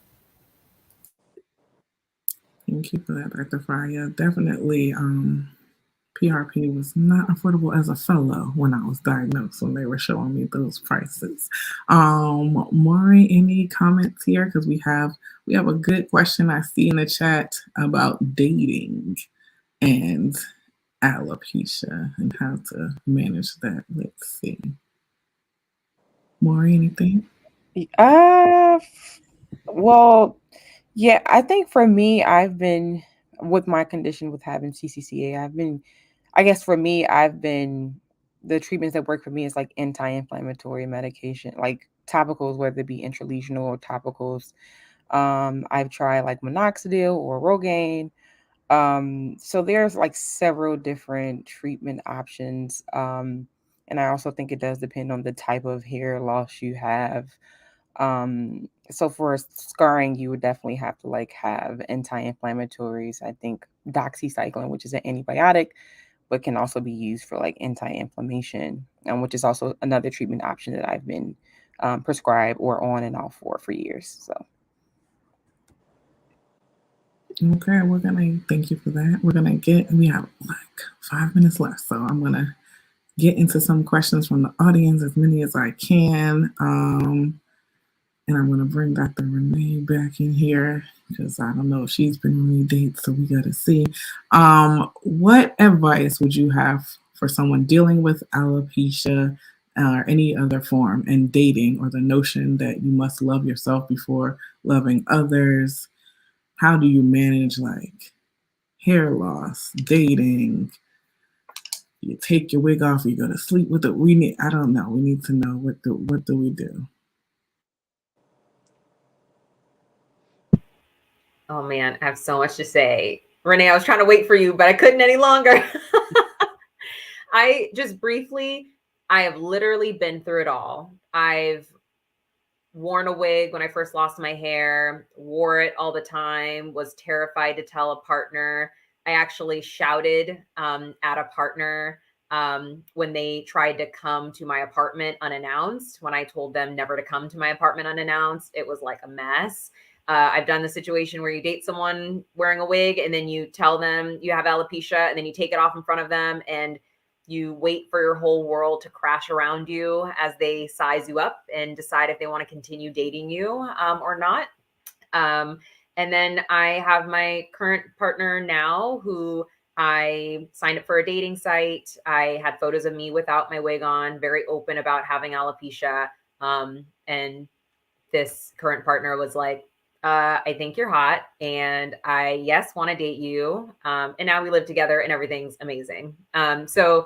Thank you for that, Dr. Frya. Definitely, PRP was not affordable as a fellow when I was diagnosed, when they were showing me those prices. Maury, any comments here? Because we have a good question I see in the chat about dating and alopecia and how to manage that. Let's see. Maury, anything? Well, yeah, I think for me, I've been with my condition with having CCCA, I guess for me, the treatments that work for me is like anti-inflammatory medication, like topicals, whether it be intralesional or topicals. I've tried like minoxidil or Rogaine. So there's like several different treatment options. And I also think it does depend on the type of hair loss you have. So for scarring, you would definitely have to like have anti-inflammatories. I think doxycycline, which is an antibiotic, but can also be used for like anti-inflammation, which is also another treatment option that I've been prescribed or on and off for years. So. Okay, thank you for that. We have like 5 minutes left, so I'm gonna get into some questions from the audience, as many as I can. And I'm gonna bring Dr. Renee back in here because I don't know if she's been on any dates, so we gotta see. What advice would you have for someone dealing with alopecia or any other form and dating, or the notion that you must love yourself before loving others? How do you manage like hair loss, dating? You take your wig off, you go to sleep with it. I don't know. We need to know what do we do? Oh man, I have so much to say. Renee, I was trying to wait for you, but I couldn't any longer. I have literally been through it all. I've worn a wig when I first lost my hair, wore it all the time, was terrified to tell a partner. I actually shouted at a partner when they tried to come to my apartment unannounced. When I told them never to come to my apartment unannounced, it was like a mess. I've done the situation where you date someone wearing a wig and then you tell them you have alopecia and then you take it off in front of them and you wait for your whole world to crash around you as they size you up and decide if they want to continue dating you or not. And then I have my current partner now who I signed up for a dating site. I had photos of me without my wig on, very open about having alopecia. And this current partner was like, I think you're hot and I, yes, want to date you. And now we live together and everything's amazing. So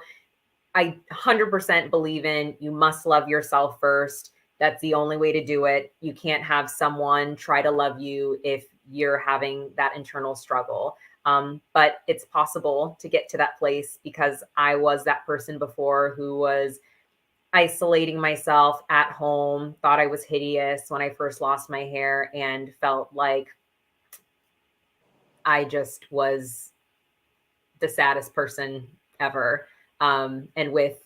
I 100% believe in you must love yourself first. That's the only way to do it. You can't have someone try to love you if you're having that internal struggle. But it's possible to get to that place because I was that person before who was isolating myself at home, thought I was hideous when I first lost my hair and felt like I just was the saddest person ever. And with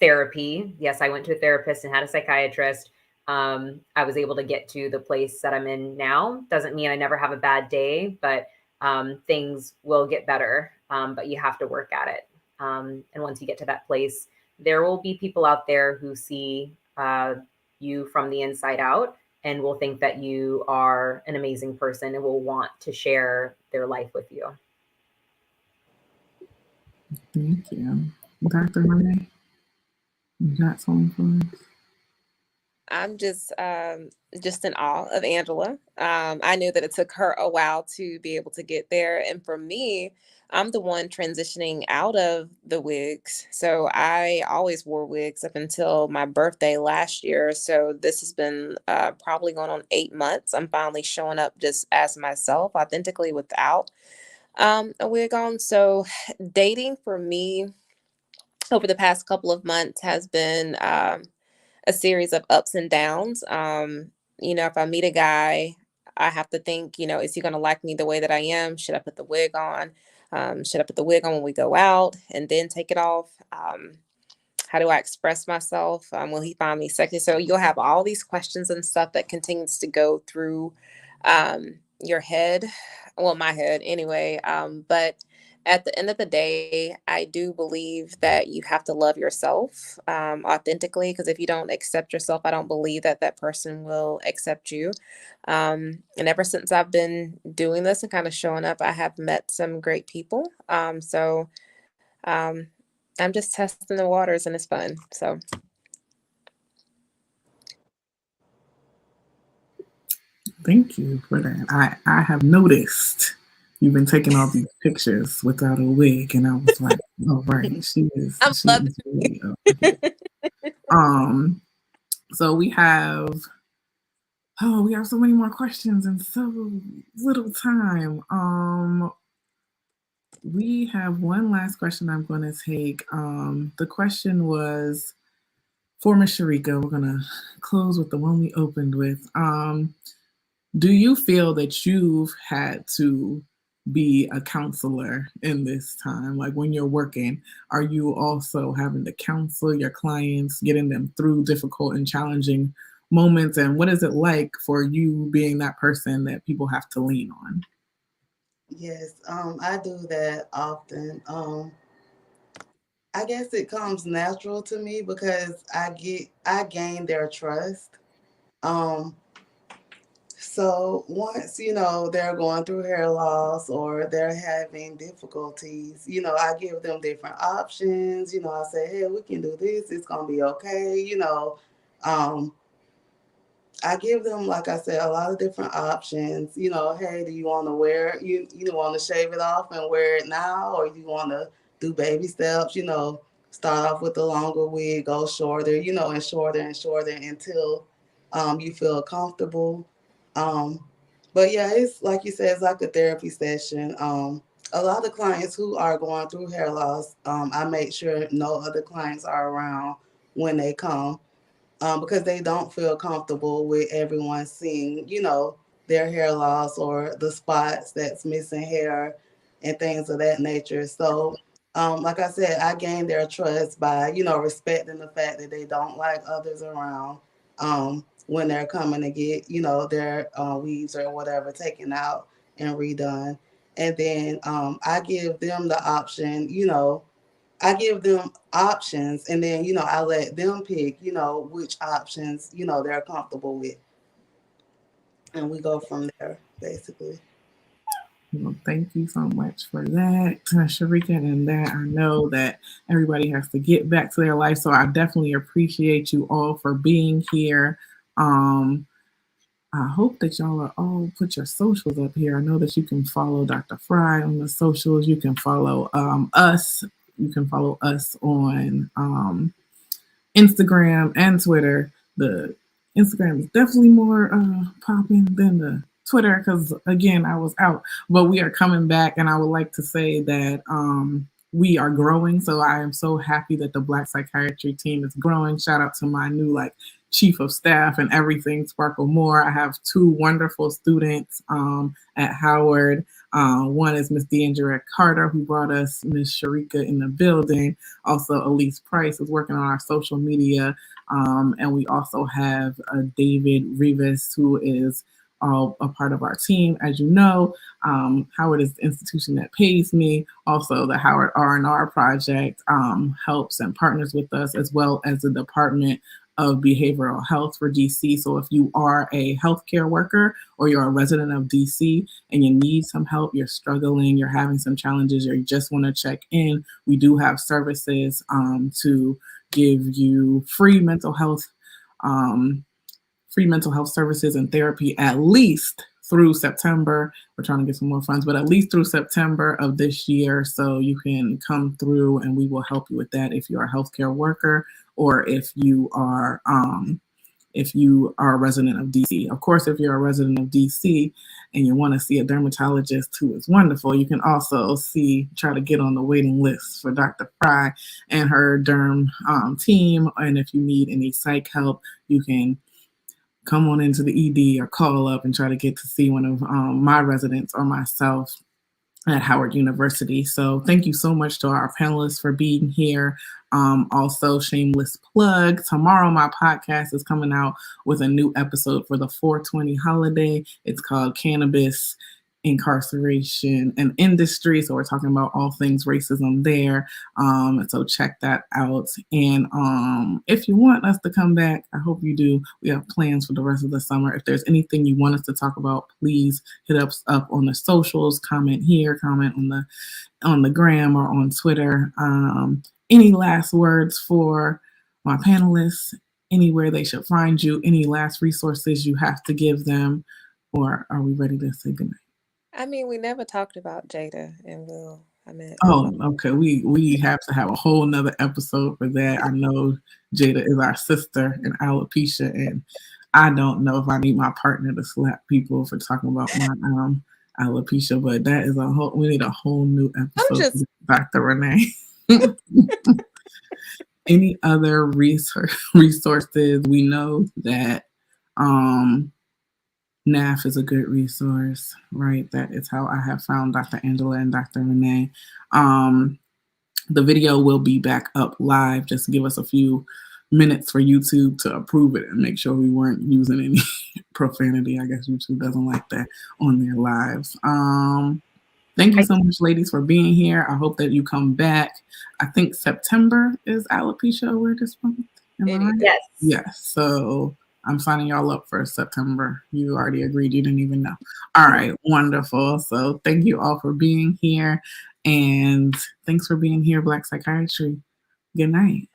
therapy, yes, I went to a therapist and had a psychiatrist. I was able to get to the place that I'm in now. Doesn't mean I never have a bad day, but things will get better. But you have to work at it. And once you get to that place, there will be people out there who see you from the inside out and will think that you are an amazing person and will want to share their life with you. Thank you. Dr. Renee, you got something for us? I'm just in awe of Angela. I knew that it took her a while to be able to get there. And for me, I'm the one transitioning out of the wigs. So I always wore wigs up until my birthday last year. So this has been probably going on 8 months. I'm finally showing up just as myself, authentically, without a wig on. So dating for me over the past couple of months has been a series of ups and downs. If I meet a guy, I have to think, is he going to like me the way that I am? Should I put the wig on? Should I put the wig on when we go out and then take it off? How do I express myself? Will he find me sexy? So you'll have all these questions and stuff that continues to go through your head. Well, my head anyway. But at the end of the day, I do believe that you have to love yourself authentically, because if you don't accept yourself, I don't believe that that person will accept you. And ever since I've been doing this and kind of showing up, I have met some great people. So I'm just testing the waters and it's fun. So. Thank you for that. I have noticed you've been taking all these pictures without a wig, and I was like, "Oh, right, she is I'm loving really over here." So we have so many more questions and so little time. We have one last question I'm going to take. The question was for Ms. Sharika. We're going to close with the one we opened with. Do you feel that you've had to be a counselor in this time? Like when you're working, are you also having to counsel your clients, getting them through difficult and challenging moments? And what is it like for you being that person that people have to lean on? Yes, I do that often. I guess it comes natural to me because I gain their trust. Um, so once, they're going through hair loss or they're having difficulties, I give them different options. I say, hey, we can do this. It's gonna be okay. Um, I give them, like I said, a lot of different options. Hey, do you want to wear you want to shave it off and wear it now, or you want to do baby steps? Start off with the longer wig, go shorter, and shorter until you feel comfortable. Um, but yeah, it's like you said, it's like a therapy session. A lot of clients who are going through hair loss, I make sure no other clients are around when they come because they don't feel comfortable with everyone seeing, their hair loss or the spots that's missing hair and things of that nature. So, like I said, I gain their trust by, respecting the fact that they don't like others around when they're coming to get, their weaves or whatever taken out and redone. And then I give them the option, I give them options and then, I let them pick, which options, they're comfortable with. And we go from there, basically. Well, thank you so much for that, Sharika. And that I know that everybody has to get back to their life. So I definitely appreciate you all for being here. Um, I hope that y'all are all put your socials up here. I know that you can follow Dr. Fry on the socials. You can follow us. You can follow us on Instagram and Twitter. The Instagram is definitely more popping than the Twitter because, again, I was out. But we are coming back, and I would like to say that we are growing. So I am so happy that the Black Psychiatry team is growing. Shout out to my new chief of staff and everything, Sparkle Moore. I have two wonderful students at Howard. One is Miss Deandra Carter, who brought us Miss Sharika in the building. Also, Elise Price is working on our social media. And we also have David Rivas, who is a part of our team. As you know, Howard is the institution that pays me. Also, the Howard R&R Project helps and partners with us, as well as the Department of Behavioral Health for DC. So if you are a healthcare worker or you're a resident of DC and you need some help, you're struggling, you're having some challenges, or you just want to check in, we do have services to give you free mental health services and therapy at least through September. We're trying to get some more funds, but at least through September of this year. So you can come through and we will help you with that if you're a healthcare worker or if you are a resident of DC. Of course, if you're a resident of DC and you want to see a dermatologist who is wonderful, you can also try to get on the waiting list for Dr. Fry and her derm team. And if you need any psych help, you can come on into the ED or call up and try to get to see one of my residents or myself at Howard University. So thank you so much to our panelists for being here. Also, shameless plug, tomorrow my podcast is coming out with a new episode for the 420 holiday. It's called Cannabis, Incarceration, and Industry. So we're talking about all things racism there. So check that out. And if you want us to come back, I hope you do. We have plans for the rest of the summer. If there's anything you want us to talk about, please hit us up on the socials, comment here, comment on the gram or on Twitter. Any last words for my panelists? Anywhere they should find you? Any last resources you have to give them? Or are we ready to say goodnight? I mean, we never talked about Jada and Will. I mean, Oh, okay. We have to have a whole nother episode for that. I know Jada is our sister in alopecia, and I don't know if I need my partner to slap people for talking about my alopecia, but that is we need a whole new episode just- with Dr. Renee. Any other resources? We know that NAF is a good resource, right? That is how I have found Dr. Angela and Dr. Renee. The video will be back up live. Just give us a few minutes for YouTube to approve it and make sure we weren't using any profanity. I guess YouTube doesn't like that on their lives. Thank you so much, ladies, for being here. I hope that you come back. I think September is Alopecia Awareness Month. Am I right? Yes. Yes. So I'm signing y'all up for September. You already agreed. You didn't even know. All right. Wonderful. So thank you all for being here. And thanks for being here, Black Psychiatry. Good night.